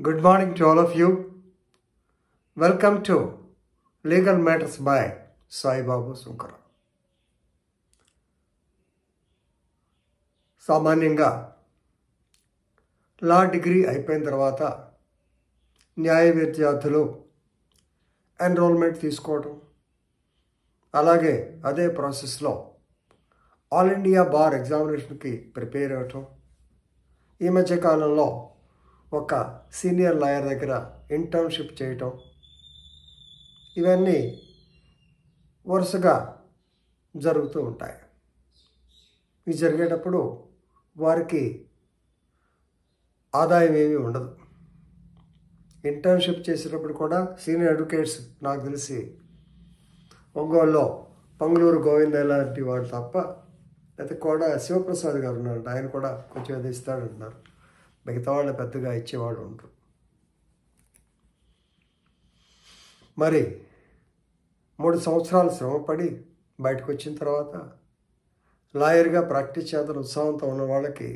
Good morning to all of you. Welcome to Legal Matters by Sai Babu Sunkara. సామాన్యంగా law degree అయిపోయిన తర్వాత న్యాయ విద్యార్థులు enrolment తీసుకోవడం, అలాగే అదే ప్రాసెస్లో ఆల్ ఇండియా బార్ ఎగ్జామినేషన్కి ప్రిపేర్ అవ్వటం, ఈ మధ్య కాలంలో ఒక సీనియర్ లాయర్ దగ్గర ఇంటర్న్షిప్ చేయటం, ఇవన్నీ వరుసగా జరుగుతూ ఉంటాయి. ఇది జరిగేటప్పుడు వారికి ఆదాయం ఏమీ ఉండదు. ఇంటర్న్షిప్ చేసేటప్పుడు కూడా సీనియర్ అడ్వకేట్స్ నాకు తెలిసి ఒంగోలులో పంగులూరు గోవింద లాంటి వాడు తప్ప, అయితే కూడా శివప్రసాద్ గారు ఉన్నారంట, ఆయన కూడా కొంచెం అది ఇస్తాడంటున్నారు. మిగతా వాళ్ళు పెద్దగా ఇచ్చేవాడు ఉంటారు. మరి 3 సంవత్సరాలు శ్రమపడి బయటకు వచ్చిన తర్వాత లాయర్గా ప్రాక్టీస్ చేద్దాం ఉత్సాహంతో ఉన్న వాళ్ళకి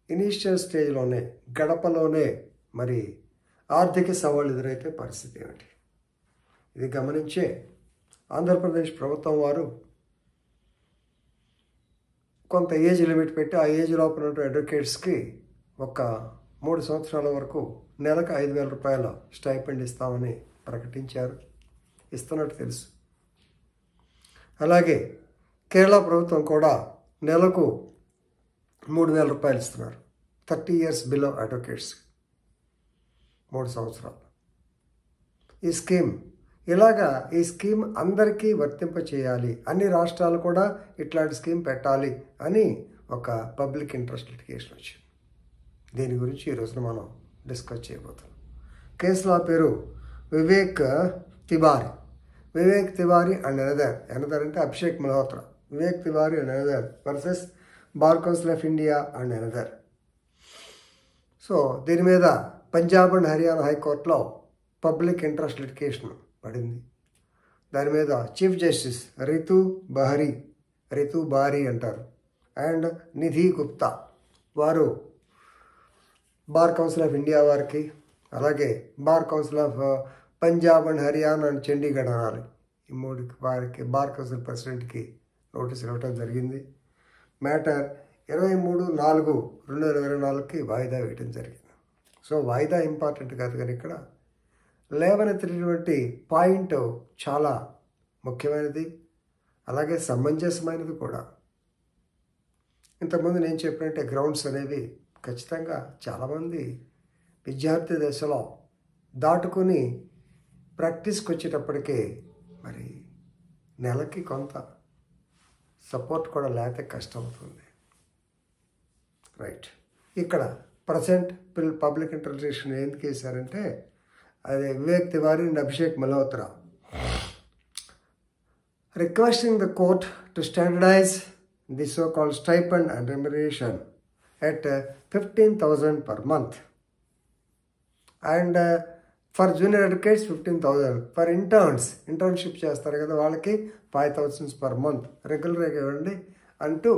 ఇనీషియల్ స్టేజ్లోనే గడపలోనే మరి ఆర్థిక సవాళ్ళు ఎదురైతే పరిస్థితి ఏమిటి? ఇది గమనించే ఆంధ్రప్రదేశ్ ప్రభుత్వం వారు కొంత ఏజ్ లిమిట్ పెట్టి ఆ ఏజ్ లోపల ఉన్న అడ్వకేట్స్కి ఒక 3 సంవత్సరాల వరకు నెలకు 5,000 రూపాయల స్టైపెండ్ ఇస్తామని ప్రకటించారు. ఇస్తున్నట్టు తెలుసు. అలాగే కేరళ ప్రభుత్వం కూడా నెలకు 3,000 రూపాయలు ఇస్తున్నారు 30 years బిలో అడ్వకేట్స్, 3 సంవత్సరాలు. ఈ స్కీమ్ అందరికీ వర్తింప చేయాలి, అన్ని రాష్ట్రాలు కూడా ఇట్లాంటి స్కీమ్ పెట్టాలి అని ఒక పబ్లిక్ ఇంట్రెస్ట్ లిటిగేషన్ వచ్చింది. దీని గురించి ఈరోజున మనం డిస్కస్ చేయబోతున్నాం. కేసుల పేరు వివేక్ తివారీ అండ్ ఎనదర్ అంటే Abhishek Malhotra. Vivek Tiwari and another versus bar council of India and another. So దీని మీద పంజాబ్ అండ్ హర్యానా హైకోర్టులో పబ్లిక్ ఇంట్రెస్ట్ లిటిగేషన్ పడింది. దాని మీద చీఫ్ జస్టిస్ రితు బారీ అంటారు అండ్ నిధి గుప్తా వారు బార్ కౌన్సిల్ ఆఫ్ ఇండియా వారికి, అలాగే bar council of Punjab and Haryana and Chandigarh అనాలి, ఈ 3 వారికి బార్ కౌన్సిల్ ప్రెసిడెంట్కి నోటీస్ ఇవ్వటం జరిగింది. మ్యాటర్ 23/4/2024కి వాయిదా వేయటం జరిగింది. సో వాయిదా ఇంపార్టెంట్ కాదు, కానీ ఇక్కడ లేవనెత్తినటువంటి పాయింట్ చాలా ముఖ్యమైనది, అలాగే సమంజసమైనది కూడా. ఇంతకుముందు నేను చెప్పినట్టే గ్రౌండ్స్ అనేవి ఖచ్చితంగా చాలామంది విద్యార్థి దశలో దాటుకుని ప్రాక్టీస్కి వచ్చేటప్పటికే మరి నెలకి కొంత సపోర్ట్ కూడా లేకపోతే కష్టం అవుతుంది. రైట్, ఇక్కడ ప్రజెంట్ పబ్లిక్ ఇంటర్వ్యూషన్ ఎందుకు వేశారంటే అదే Vivek Tiwari and Abhishek Malhotra requesting the court to standardize the so called stipend and remuneration at 15,000 per month, and for junior advocates 15,000, for internship చేస్తారు కదా వాళ్ళకి 5,000 per month రెగ్యులర్గా ఇవ్వండి అంటూ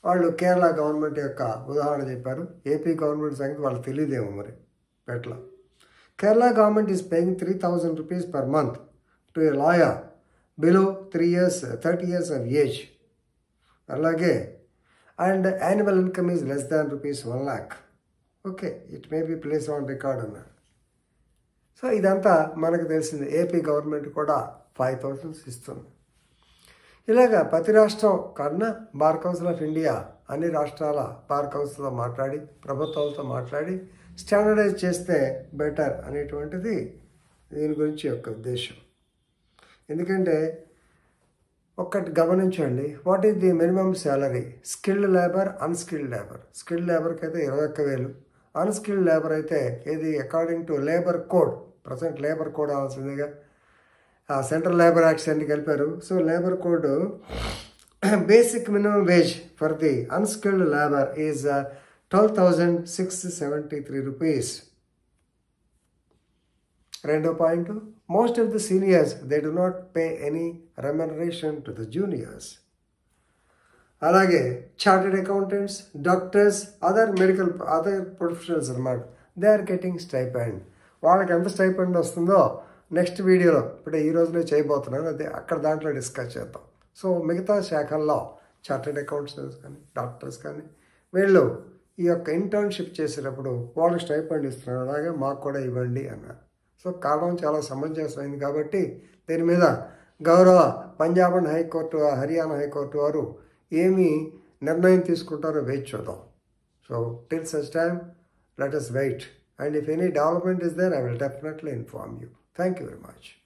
వాళ్ళు కేరళ గవర్నమెంట్ యొక్క ఉదాహరణ చెప్పారు. ఏపీ గవర్నమెంట్ సంగతి వాళ్ళకి తెలియదేమో మరి ఎట్లా. Kerala government is paying 3,000 rupees per month to a lawyer below 30 years of age. అలాగే and annual income is less than rupees 1 lakh. Okay, it may be placed on record అన్నారు. సో ఇదంతా మనకు తెలిసింది. ఏపీ గవర్నమెంట్ కూడా 5,000 ఇస్తుంది. ఇలాగా ప్రతి రాష్ట్రం కన్నా బార్ కౌన్సిల్ ఆఫ్ ఇండియా అన్ని రాష్ట్రాల బార్ కౌన్సిల్తో మాట్లాడి ప్రభుత్వాలతో మాట్లాడి స్టాండర్డైజ్ చేస్తే బెటర్ అనేటువంటిది దీని గురించి యొక్క ఉద్దేశం. ఎందుకంటే ఒక్కటి గమనించండి, what is the minimum salary? Skilled labour, unskilled labour. Skilled లేబర్కి అయితే 21,000, అన్స్కిల్డ్ లేబర్ అయితే ఇది according to labour code, present labour code అవ్వాల్సిందిగా సెంట్రల్ లేబర్ యాక్ట్స్ అన్ని కలిపారు. So labour code basic minimum wage for the unskilled labour is 12,673 rupees. రెండో point, most of the seniors, they do not pay any remuneration to the juniors. అలాగే chartered accountants, doctors, other professionals అన్నమాట, they are getting stipend. వాళ్ళకి ఎంత stipend వస్తుందో next వీడియోలో ఇప్పుడు ఈ రోజునే చేయబోతున్నాను, అదే అక్కడ దాంట్లో డిస్కస్ చేద్దాం. సో మిగతా శాఖల్లో చార్టెడ్ అకౌంటెంట్స్ కానీ డాక్టర్స్ కానీ వీళ్ళు ఈ యొక్క ఇంటర్న్షిప్ చేసేటప్పుడు వాళ్ళకి స్టైపెండ్ ఇస్తున్నారు, అలాగే మాకు కూడా ఇవ్వండి అన్నారు. సో కారణం చాలా సమంజసమైంది కాబట్టి దీని మీద గౌరవ Punjab and high court, Haryana high court వారు ఏమి నిర్ణయం తీసుకుంటారో వెయిట్ చూద్దాం. So till such time let us wait, and if any development is there, I will definitely inform you. Thank you very much.